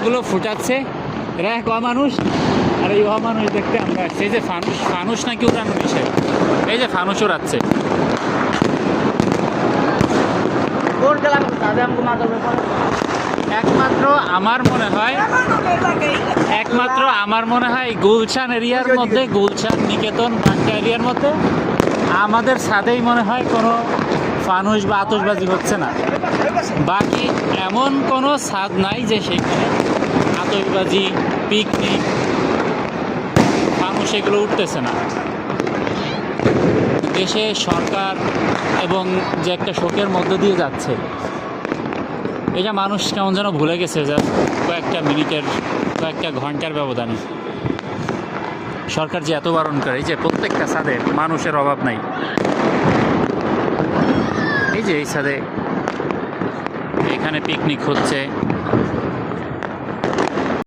এগুলো ফুটাচ্ছে, এরা এক অমানুষ। আর এই অমানুষ দেখতে আমরা আসছি। এই যে ফানুস, ফানুস নাকি উড়ানো নিষেধ, এই যে ফানুস উড়াচ্ছে। একমাত্র আমার মনে হয় গুলশান এরিয়ার মধ্যে, গুলশান নিকেতন বাঙ্কা এরিয়ার মধ্যে আমাদের ছাদেই মনে হয় কোনো ফানুস বা আতশবাজি হচ্ছে না। বাকি এমন কোনো ছাদ নাই যে সেখানে আতশবাজি, পিকনিক, ফানুস এগুলো উঠতেছে না। দেশে সরকার এবং যে একটা শোকের মধ্য দিয়ে যাচ্ছে, এটা মানুষ কেমন যেন ভুলে গেছে যে কয়েকটা মিনিটের, কয়েকটা ঘন্টার ব্যবধানে সরকার যে এত বারণ করে। এই যে প্রত্যেকটা ছাদে মানুষের অভাব নাই। এই যে এই ছাদে এখানে পিকনিক হচ্ছে,